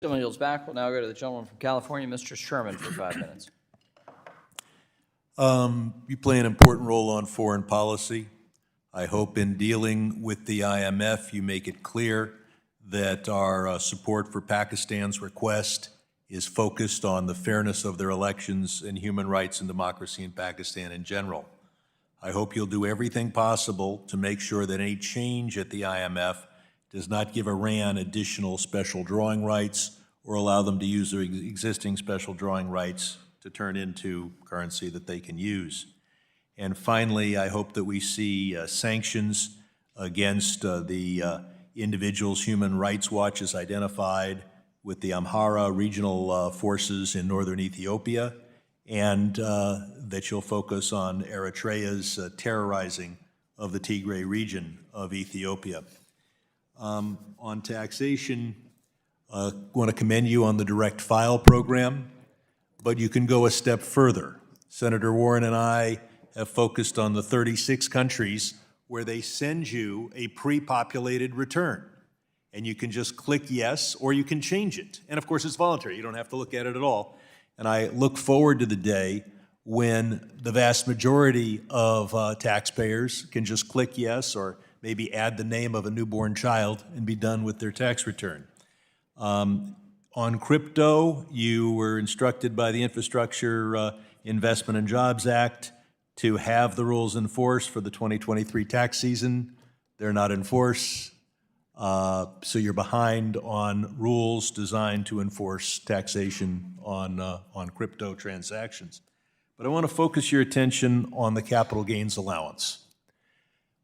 Gentleman yields back. We'll now go to the gentleman from California, Mr. Sherman, for 5 minutes. You play an important role on foreign policy. I hope in dealing with the IMF, you make it clear that our support for Pakistan's request is focused on the fairness of their elections and human rights and democracy in Pakistan in general. I hope you'll do everything possible to make sure that any change at the IMF does not give Iran additional special drawing rights or allow them to use their existing special drawing rights to turn into currency that they can use. And finally, I hope that we see sanctions against the individuals Human Rights Watch has identified with the Amhara regional forces in northern Ethiopia, and that you'll focus on Eritrea's terrorizing of the Tigray region of Ethiopia. On taxation, I want to commend you on the direct file program, but you can go a step further. Senator Warren and I have focused on the 36 countries where they send you a pre-populated return. And you can just click yes, or you can change it. And of course, it's voluntary. You don't have to look at it at all. And I look forward to the day when the vast majority of taxpayers can just click yes, or maybe add the name of a newborn child and be done with their tax return. On crypto, you were instructed by the Infrastructure Investment and Jobs Act to have the rules enforced for the 2023 tax season. They're not enforced, so you're behind on rules designed to enforce taxation on crypto transactions. But I want to focus your attention on the capital gains allowance.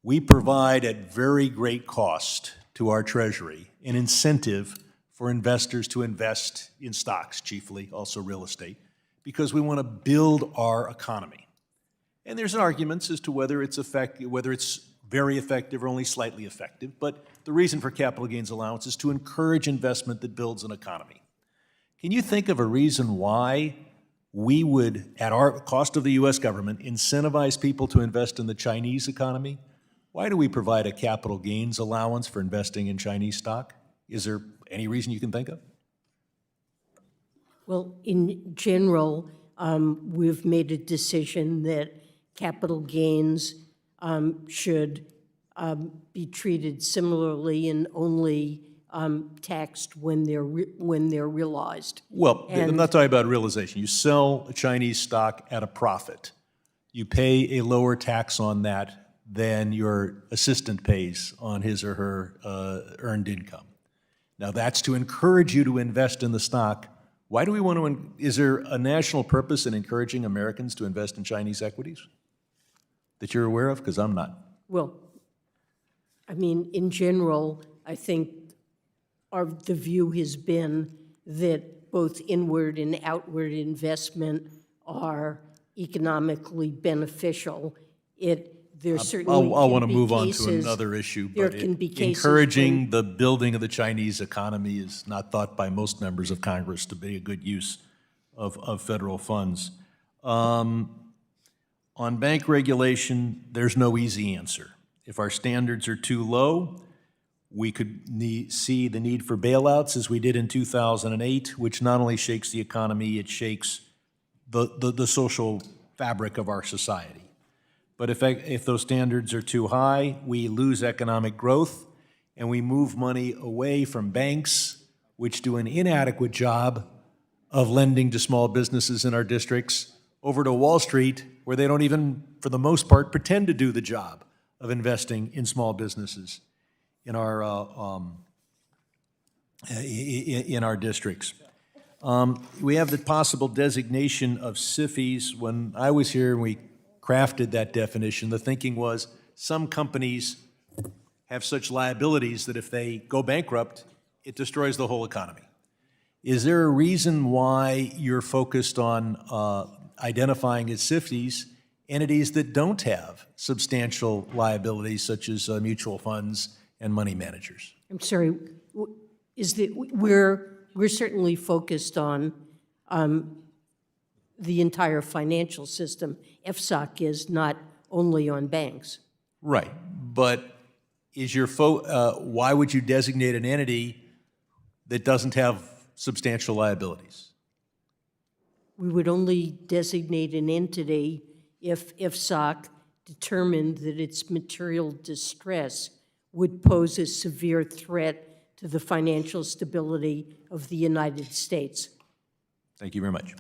We provide at very great cost to our Treasury an incentive for investors to invest in stocks, chiefly, also real estate, because we want to build our economy. And there's arguments as to whether it's very effective or only slightly effective, but the reason for capital gains allowance is to encourage investment that builds an economy. Can you think of a reason why we would, at our cost of the U.S. government, incentivize people to invest in the Chinese economy? Why do we provide a capital gains allowance for investing in Chinese stock? Is there any reason you can think of? Well, in general, we've made a decision that capital gains should be treated similarly and only taxed when they're realized. Well, I'm not talking about realization. You sell a Chinese stock at a profit. You pay a lower tax on that than your assistant pays on his or her earned income. Now, that's to encourage you to invest in the stock. Why do we want to, is there a national purpose in encouraging Americans to invest in Chinese equities that you're aware of? Because I'm not. Well, I mean, in general, I think the view has been that both inward and outward investment are economically beneficial. There certainly I'll want to move on to another issue, but encouraging the building of the Chinese economy is not thought by most members of Congress to be a good use of federal funds. On bank regulation, there's no easy answer. If our standards are too low, we could see the need for bailouts as we did in 2008, which not only shakes the economy, it shakes the social fabric of our society. But if those standards are too high, we lose economic growth and we move money away from banks, which do an inadequate job of lending to small businesses in our districts, over to Wall Street, where they don't even, for the most part, pretend to do the job of investing in small businesses in our districts. We have the possible designation of SIFIs. When I was here and we crafted that definition, the thinking was some companies have such liabilities that if they go bankrupt, it destroys the whole economy. Is there a reason why you're focused on identifying as SIFIs entities that don't have substantial liabilities, such as mutual funds and money managers? I'm sorry, we're certainly focused on the entire financial system. FSOC is not only on banks. Right, but is your why would you designate an entity that doesn't have substantial liabilities. We would only designate an entity if IFSOC determined that its material distress would pose a severe threat to the financial stability of the United States. Thank you very much.